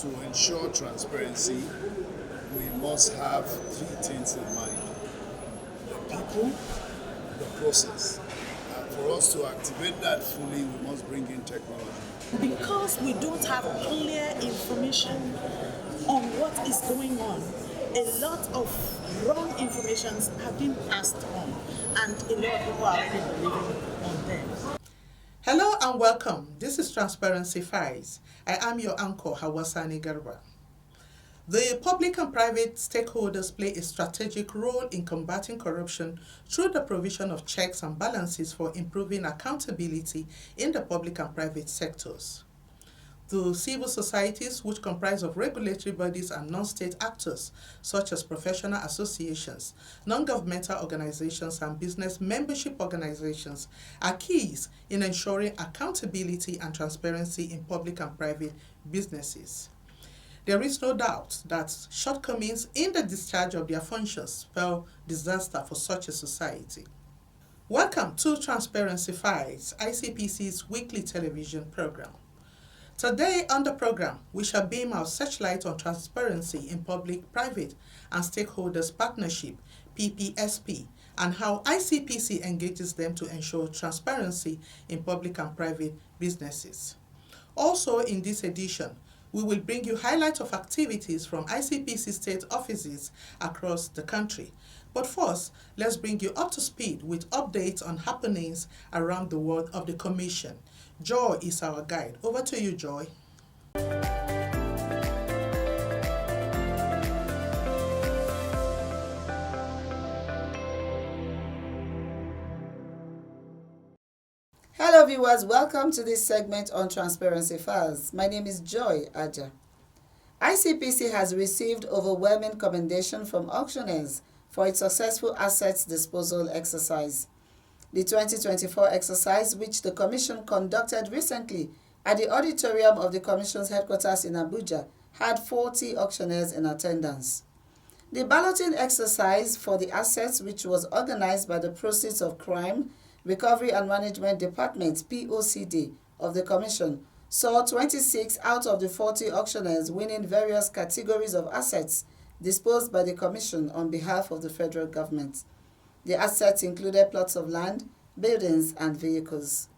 to ensure transparency, we must have three things in mind: the people, the process. For us to activate that fully, we must bring in technology. Because we don't have clear information on what is going on, a lot of wrong information have been passed on, and a lot of people are already believing on them. Hello and welcome. This is Transparency Files. I am your anchor, Hawasani Garba. The public and private stakeholders play a strategic role in combating corruption through the provision of checks and balances for improving accountability in the public and private sectors. The civil societies, which comprise of regulatory bodies and non-state actors, such as professional associations, non-governmental organizations, and business membership organizations, are keys in ensuring accountability and transparency in public and private businesses. There is no doubt that shortcomings in the discharge of their functions spell disaster for such a society. Welcome to Transparency Files, ICPC's weekly television program. Today on the program, we shall beam our searchlight on transparency in public, private, and stakeholders partnership, PPSP, and how ICPC engages them to ensure transparency in public and private businesses. Also in this edition, we will bring you highlights of activities from ICPC state offices across the country. But first, let's bring you up to speed with updates on happenings around the world of the Commission. Joy is our guide. Over to you, Joy. Hello viewers, welcome to this segment on Transparency Files. My name is Joy Aja. ICPC has received overwhelming commendation from auctioneers for its successful assets disposal exercise. The 2024 exercise, which the Commission conducted recently at the auditorium of the Commission's headquarters in Abuja, had 40 auctioneers in attendance. The balloting exercise for the assets, which was organized by the Proceeds of Crime, Recovery and Management Department, POCD, of the Commission, saw 26 out of the 40 auctioneers winning various categories of assets disposed by the Commission on behalf of the federal government. The assets included plots of land, buildings, and vehicles.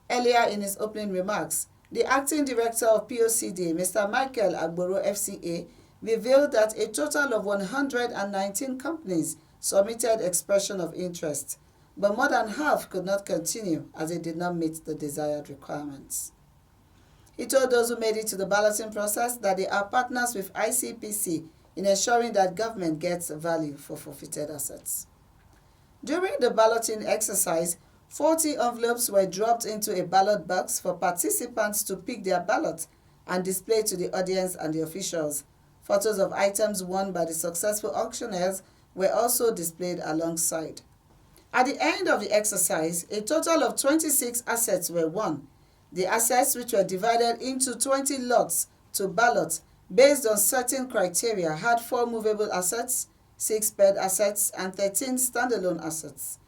Earlier in his opening remarks, the acting director of POCD, Mr. Michael Agboro FCA, revealed that a total of 119 companies submitted expression of interest, but more than half could not continue as they did not meet the desired requirements. He told those who made it to the balloting process that they are partners with ICPC in ensuring that government gets value for forfeited assets. During the balloting exercise, 40 envelopes were dropped into a ballot box for participants to pick their ballot and display to the audience and the officials. Photos of items won by the successful auctioneers were also displayed alongside. At the end of the exercise, a total of 26 assets were won. The assets, which were divided into 20 lots to ballot based on certain criteria, had 4 movable assets, 6 paired assets, and 13 standalone assets.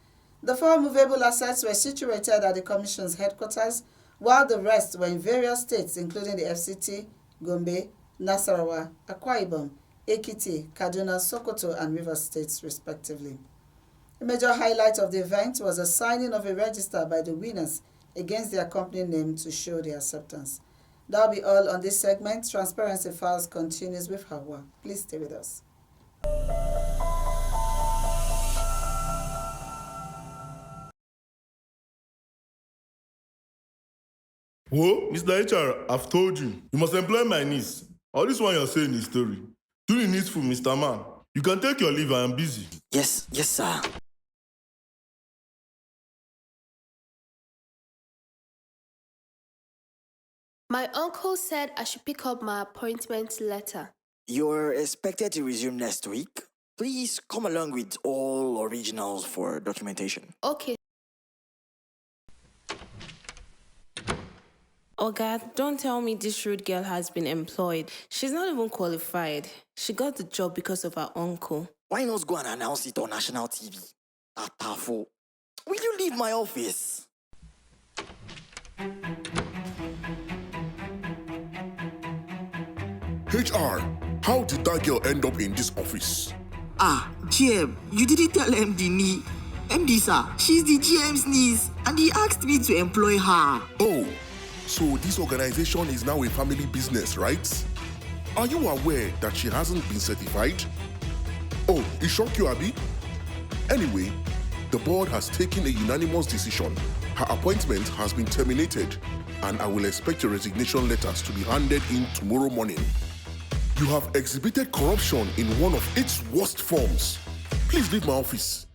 The 4 movable assets were situated at the Commission's headquarters, while the rest were in various states, including the FCT, Gombe, Nasarawa, Akwa Ibom, Ekiti, Kaduna, Sokoto, and Rivers states, respectively. A major highlight of the event was the signing of a register by the winners against their company name to show their acceptance. That'll be all on this segment. Transparency Files continues with Hawa. Please stay with us. Whoa, Mr. HR, I've told you. You must employ my niece. All this one you're saying is story. Do the needful, Mr. Man. You can take your leave, I am busy. Yes, sir. My uncle said I should pick up my appointment letter. You're expected to resume next week. Please come along with all originals for documentation. Okay. Oga, don't tell me this rude girl has been employed. She's not even qualified. She got the job because of her uncle. Why not go and announce it on national TV? Atafo, will you leave my office? HR, how did that girl end up in this office? GM, you didn't tell MD me. MD, sir, she's the GM's niece, and he asked me to employ her. Oh, so this organization is now a family business, right? Are you aware that she hasn't been certified? Oh, it shocked you, Abby? Anyway, the board has taken a unanimous decision. Her appointment has been terminated, and I will expect your resignation letters to be handed in tomorrow morning. You have exhibited corruption in one of its worst forms. Please leave my office.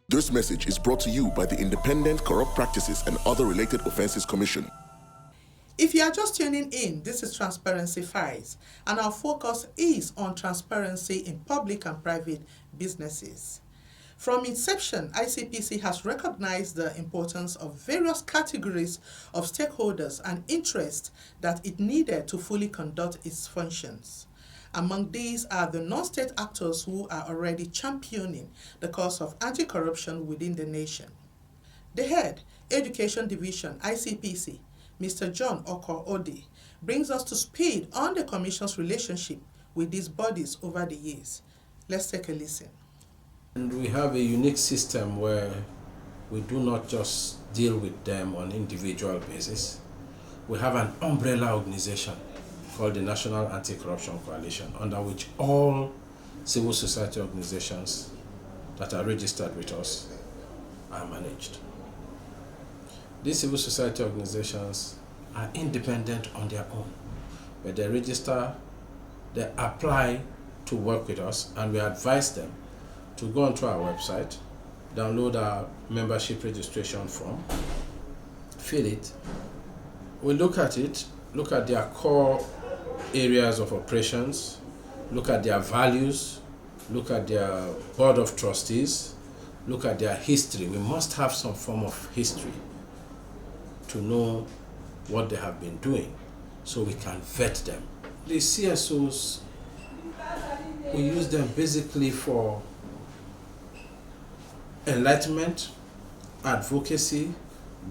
This message is brought to you by the Independent Corrupt Practices and Other Related Offences Commission. If you are just tuning in, this is Transparency Files, and our focus is on transparency in public and private businesses. From inception, ICPC has recognized the importance of various categories of stakeholders and interests that it needed to fully conduct its functions. Among these are the non-state actors who are already championing the cause of anti-corruption within the nation. The head, Education Division, ICPC, Mr. John Oko-Ode, brings us to speed on the Commission's relationship with these bodies over the years. Let's take a listen. And we have a unique system where we do not just deal with them on individual basis. We have an umbrella organization called the National Anti-Corruption Coalition, under which all civil society organizations that are registered with us are managed. These civil society organizations are independent on their own, but they register, they apply to work with us, and we advise them to go onto our website, download our membership registration form, fill it. We look at it, look at their core areas of operations, look at their values, look at their board of trustees, look at their history. We must have some form of history to know what they have been doing so we can vet them. The CSOs, we use them basically for enlightenment, advocacy,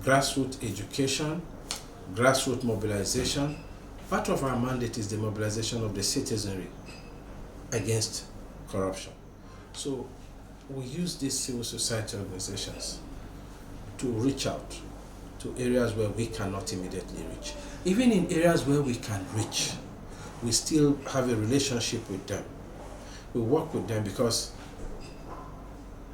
grassroots education, grassroots mobilization. Part of our mandate is the mobilization of the citizenry against corruption. So we use these civil society organizations to reach out to areas where we cannot immediately reach. Even in areas where we can reach, we still have a relationship with them. We work with them because,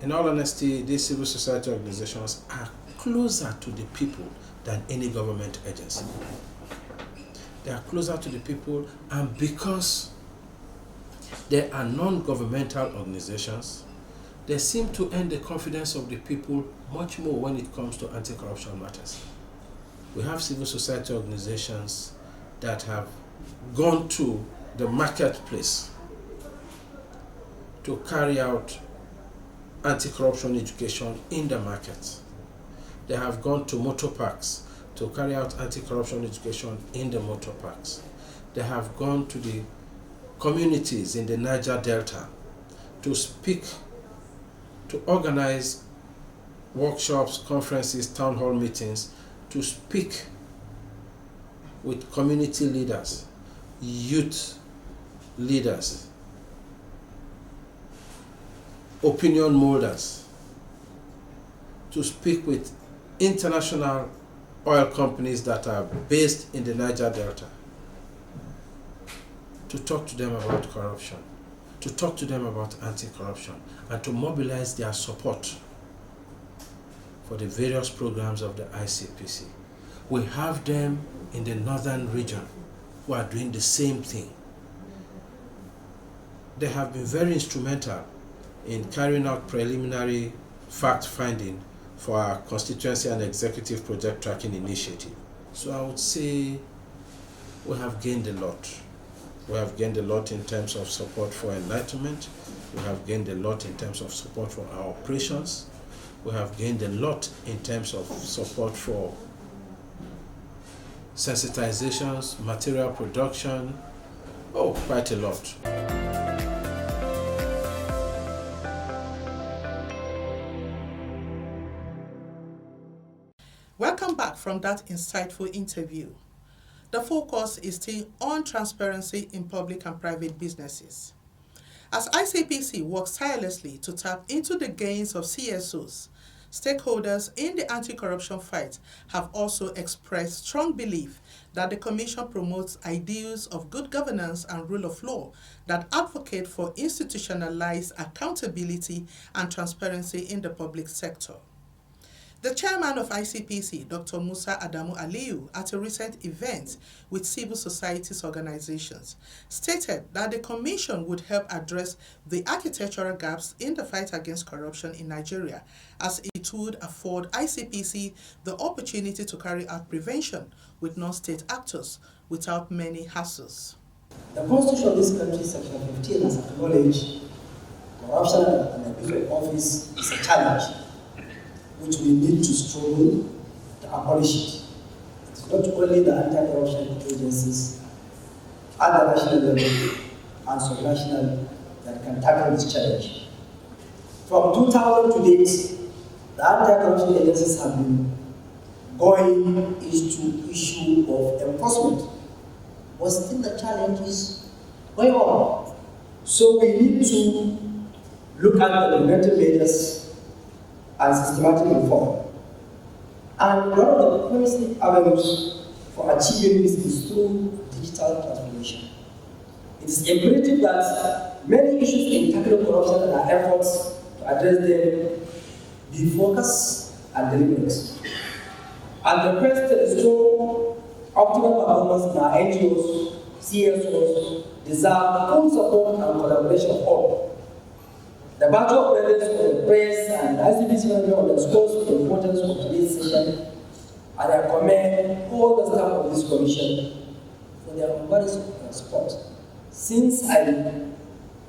in all honesty, these civil society organizations are closer to the people than any government agency. They are closer to the people, and because they are non-governmental organizations, they seem to earn the confidence of the people much more when it comes to anti-corruption matters. We have civil society organizations that have gone to the marketplace to carry out anti-corruption education in the market. They have gone to motor parks to carry out anti-corruption education in the motor parks. They have gone to the communities in the Niger Delta to speak, to organize workshops, conferences, town hall meetings, to speak with community leaders, youth leaders, opinion molders, to speak with international oil companies that are based in the Niger Delta, to talk to them about corruption, to talk to them about anti-corruption, and to mobilize their support for the various programs of the ICPC. We have them in the northern region who are doing the same thing. They have been very instrumental in carrying out preliminary fact-finding for our constituency and executive project tracking initiative. So I would say we have gained a lot. We have gained a lot in terms of support for enlightenment. We have gained a lot in terms of support for our operations. We have gained a lot in terms of support for sensitizations, material production. Oh, quite a lot. from that insightful interview. The focus is still on transparency in public and private businesses. As ICPC works tirelessly to tap into the gains of CSOs, stakeholders in the anti-corruption fight have also expressed strong belief that the Commission promotes ideals of good governance and rule of law that advocate for institutionalized accountability and transparency in the public sector. The chairman of ICPC, Dr. Musa Adamu Aliyu, at a recent event with civil societies organizations, stated that the Commission would help address the architectural gaps in the fight against corruption in Nigeria, as it would afford ICPC the opportunity to carry out prevention with non-state actors without many hassles. The Constitution of this country, Section 15, has acknowledged corruption and abuse of office is a challenge which we need to struggle to abolish it. It's not only the anti-corruption agencies at the national level and subnational that can tackle this challenge. From 2000 to date, the anti-corruption agencies have been going into issue of enforcement, but still the challenge is going on. So we need to look at the preventive measures and systematic reform. And one of the promising avenues for achieving this is through digital transformation. It is imperative that many issues in tackling corruption and our efforts to address them be focused and deliberate. And the quest to ensure optimal performance in our NGOs, CSOs, deserve full support and collaboration of all. The battle of presence of the press and the ICPC management underscores the importance of today's session, and I commend all the staff of this commission for their unwavering support. Since I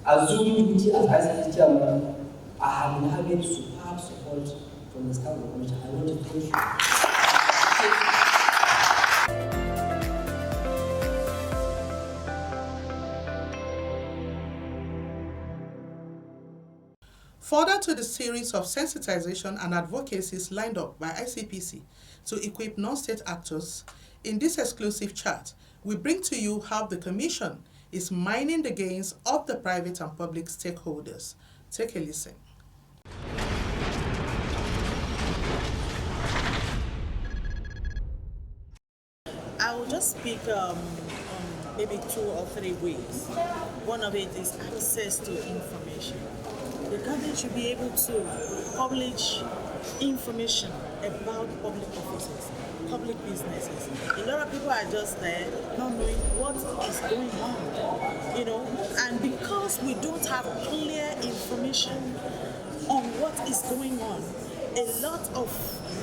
assumed duty as ICPC chairman, I have been having superb support from the staff of the commission. I want to thank you. Further to the series of sensitization and advocacies lined up by ICPC to equip non-state actors, in this exclusive chat, we bring to you how the Commission is mining the gains of the private and public stakeholders. Take a listen. I will just speak on maybe 2 or 3 ways. One of it is access to information. The government should be able to publish information about public offices, public businesses. A lot of people are just there not knowing what is going on, and because we don't have clear information on what is going on, a lot of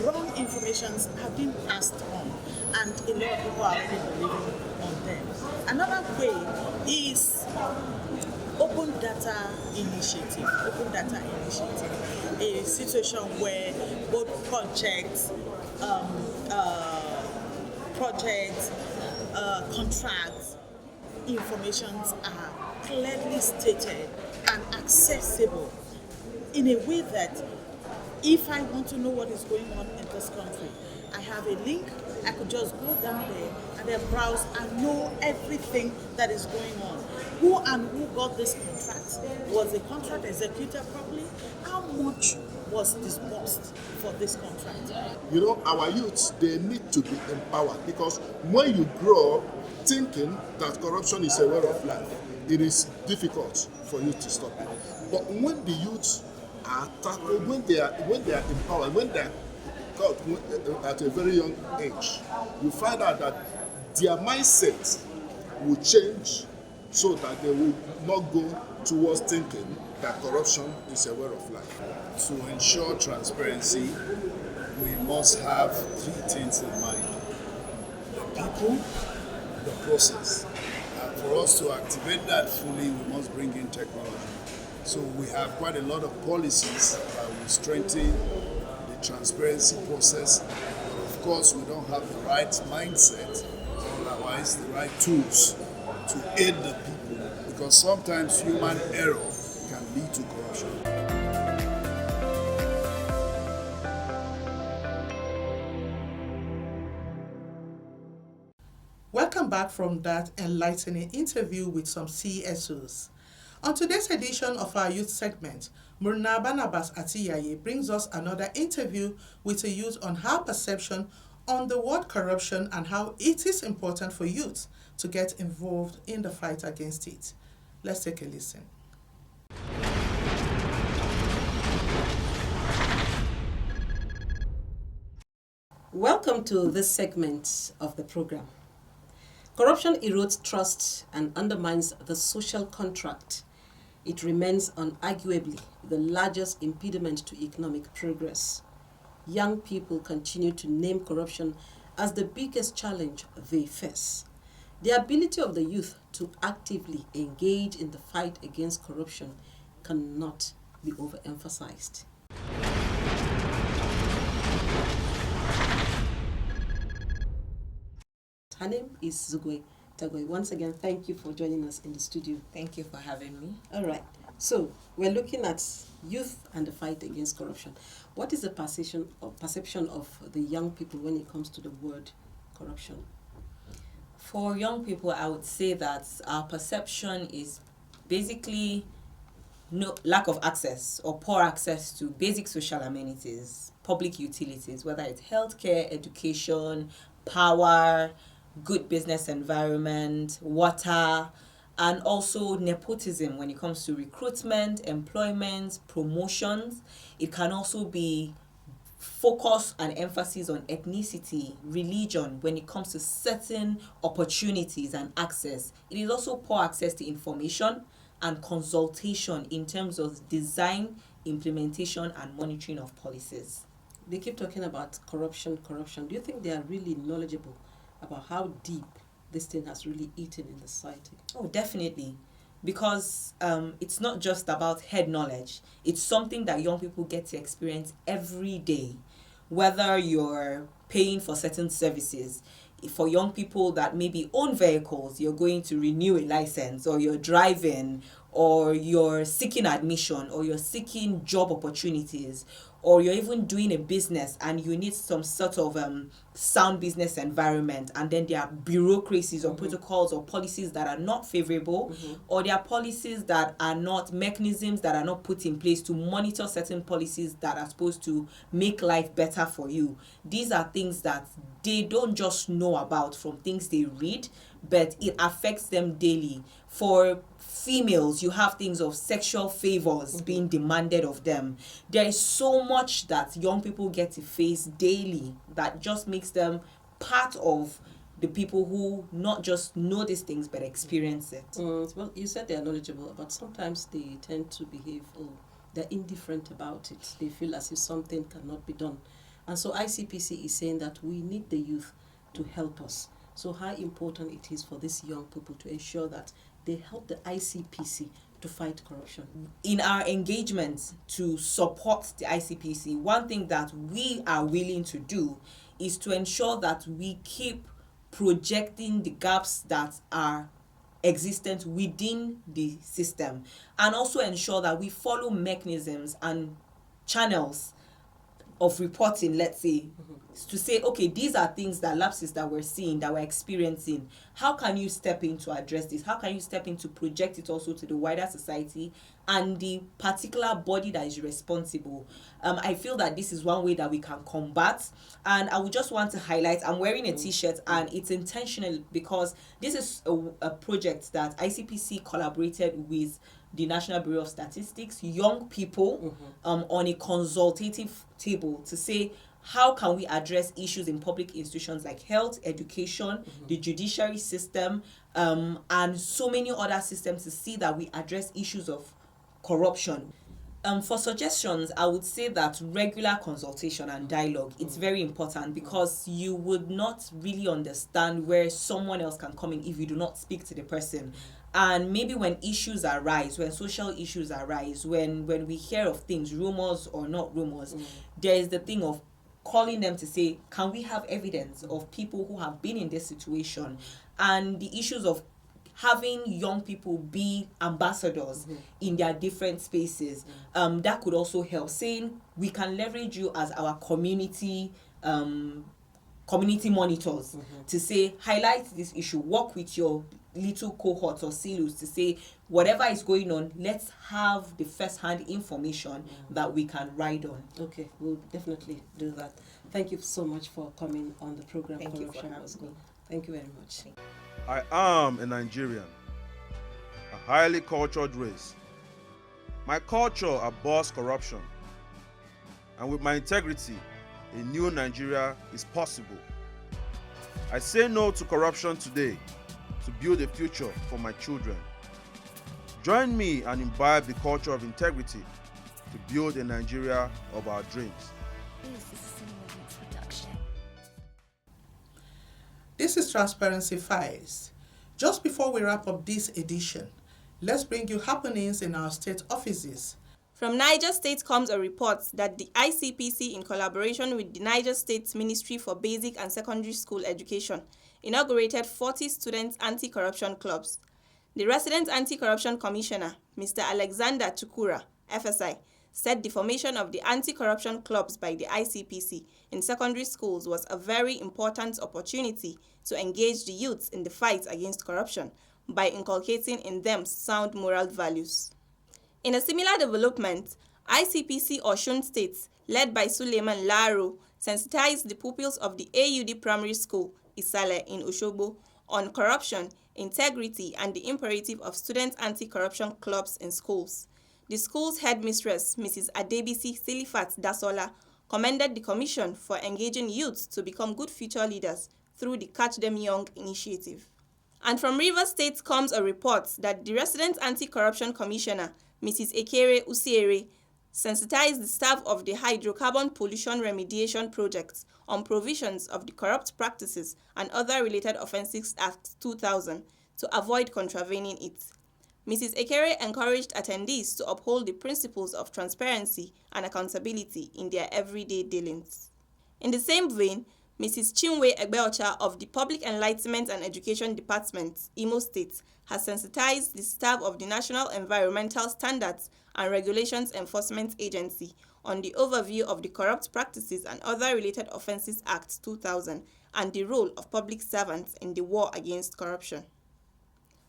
wrong informations have been passed on, and a lot of people are already believing on them. Another way is Open Data Initiative, a situation where both projects, contracts, informations are clearly stated and accessible in a way that if I want to know what is going on in this country, I have a link, I could just go down there and then browse and know everything that is going on. Who got this contract? Was the contract executed properly? How much was disbursed for this contract? Our youths, they need to be empowered, because when you grow up thinking that corruption is a way of life, it is difficult for you to stop it. But when the youths are tackled, when they are empowered, when they are taught at a very young age, you find out that their mindset will change so that they will not go towards thinking that corruption is a way of life. To ensure transparency, we must have 3 things in mind: the people, the process. And for us to activate that fully, we must bring in technology. So we have quite a lot of policies that will strengthen the transparency process. But of course, we don't have the right mindset, otherwise the right tools to aid the people, because sometimes human error can lead to corruption. Welcome back from that enlightening interview with some CSOs. On today's edition of our youth segment, Murna Barnabas Atiyaye brings us another interview with a youth on her perception on the word corruption and how it is important for youth to get involved in the fight against it. Let's take a listen. Welcome to this segment of the program. Corruption erodes trust and undermines the social contract. It remains unarguably the largest impediment to economic progress. Young people continue to name corruption as the biggest challenge they face. The ability of the youth to actively engage in the fight against corruption cannot be overemphasized. Her name is Zugwe Tagwe. Once again, thank you for joining us in the studio. Thank you for having me. All right. So we're looking at youth and the fight against corruption. What is the perception of the young people when it comes to the word corruption? For young people, I would say that our perception is basically no lack of access or poor access to basic social amenities, public utilities, whether it's healthcare, education, power, good business environment, water, and also nepotism when it comes to recruitment, employment, promotions. It can also be focus and emphasis on ethnicity, religion when it comes to certain opportunities and access. It is also poor access to information and consultation in terms of design, implementation, and monitoring of policies. They keep talking about corruption. Do you think they are really knowledgeable about how deep this thing has really eaten in the society? Oh, definitely. Because it's not just about head knowledge. It's something that young people get to experience every day. Whether you're paying for certain services, for young people that maybe own vehicles, you're going to renew a license, or you're driving, or you're seeking admission, or you're seeking job opportunities, or you're even doing a business and you need some sort of sound business environment, and then there are bureaucracies or protocols or policies that are not favorable, or there are policies that are not mechanisms that are not put in place to monitor certain policies that are supposed to make life better for you. These are things that they don't just know about from things they read, but it affects them daily. For females, you have things of sexual favors being demanded of them. There is so much that young people get to face daily that just makes them part of the people who not just know these things but experience it. Well, you said they are knowledgeable, but sometimes they tend to behave, they're indifferent about it. They feel as if something cannot be done. And so ICPC is saying that we need the youth to help us. So how important it is for these young people to ensure that they help the ICPC to fight corruption. In our engagements to support the ICPC, one thing that we are willing to do is to ensure that we keep projecting the gaps that are existent within the system, and also ensure that we follow mechanisms and channels of reporting, let's say, to say, okay, these are things that lapses that we're seeing, that we're experiencing. How can you step in to address this? How can you step in to project it also to the wider society and the particular body that is responsible? I feel that this is one way that we can combat. And I would just want to highlight, I'm wearing a t-shirt and it's intentional because this is a project that ICPC collaborated with the National Bureau of Statistics, young people, on a consultative table to say, how can we address issues in public institutions like health, education, the judiciary system, and so many other systems to see that we address issues of corruption. For suggestions, I would say that regular consultation and dialogue, it's very important because you would not really understand where someone else can come in if you do not speak to the person. And maybe when issues arise, when social issues arise, when we hear of things, rumors or not rumors, there is the thing of calling them to say, can we have evidence of people who have been in this situation? And the issues of having young people be ambassadors in their different spaces, that could also help. Saying we can leverage you as our community community monitors to say, highlight this issue, work with your little cohorts or silos to say, whatever is going on, let's have the first-hand information that we can ride on. Okay, we'll definitely do that. Thank you so much for coming on the program. Thank you for having me. Thank you very much. I am a Nigerian, a highly cultured race. My culture abhors corruption, and with my integrity, a new Nigeria is possible. I say no to corruption today to build a future for my children. Join me and imbibe the culture of integrity to build a Nigeria of our dreams. This is Transparency Files. Just before we wrap up this edition, let's bring you happenings in our state offices. From Niger State comes a report that the ICPC, in collaboration with the Niger State Ministry for Basic and Secondary School Education, inaugurated 40 student anti-corruption clubs. The resident anti-corruption commissioner, Mr. Alexander Chukura, FSI, said the formation of the anti-corruption clubs by the ICPC in secondary schools was a very important opportunity to engage the youths in the fight against corruption by inculcating in them sound moral values. In a similar development, ICPC Osun State, led by Suleiman Laro, sensitized the pupils of the AUD Primary School, Isale in Osogbo, on corruption, integrity, and the imperative of student anti-corruption clubs in schools. The school's headmistress, Mrs. Adebisi Silifat Dasola, commended the commission for engaging youths to become good future leaders through the Catch Them Young initiative. And from Rivers State comes a report that the resident anti-corruption commissioner, Mrs. Ekere Usiere, sensitized the staff of the Hydrocarbon Pollution Remediation Project on provisions of the Corrupt Practices and Other Related Offences Act 2000 to avoid contravening it. Mrs. Ekere encouraged attendees to uphold the principles of transparency and accountability in their everyday dealings. In the same vein, Mrs. Chinwe Egbeocha of the Public Enlightenment and Education Department, Imo State, has sensitized the staff of the National Environmental Standards and Regulations Enforcement Agency on the overview of the Corrupt Practices and Other Related Offences Act 2000 and the role of public servants in the war against corruption.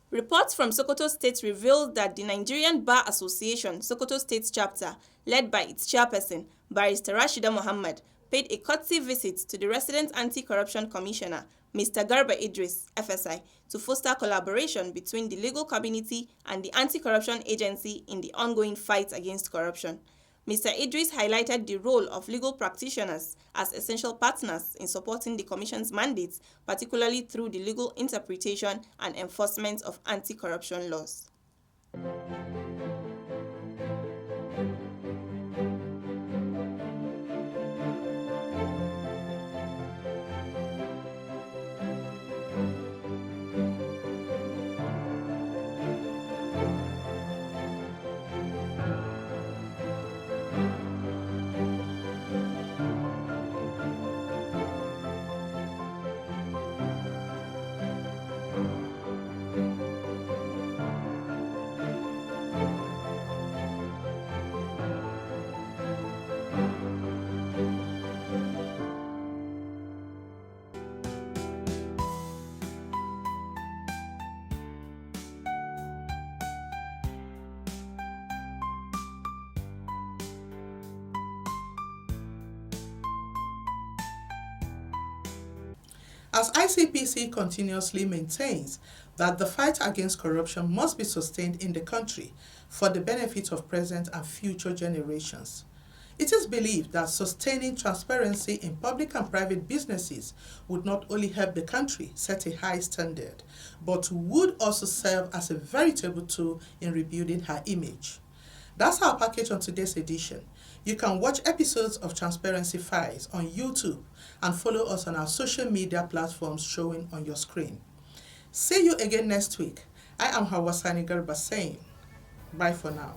Reports from Sokoto State revealed that the Nigerian Bar Association Sokoto State chapter, led by its chairperson, Barrister Rashida Mohammed, paid a courtesy visit to the resident anti-corruption commissioner, Mr. Garba Idris, FSI, to foster collaboration between the legal community and the anti-corruption agency in the ongoing fight against corruption. Mr. Idris highlighted the role of legal practitioners as essential partners in supporting the Commission's mandates, particularly through the legal interpretation and enforcement of anti-corruption laws. As ICPC continuously maintains that the fight against corruption must be sustained in the country for the benefit of present and future generations, it is believed that sustaining transparency in public and private businesses would not only help the country set a high standard, but would also serve as a veritable tool in rebuilding her image. That's our package on today's edition. You can watch episodes of Transparency Files on YouTube and follow us on our social media platforms showing on your screen. See you again next week. I am Hawasani Garba saying bye for now.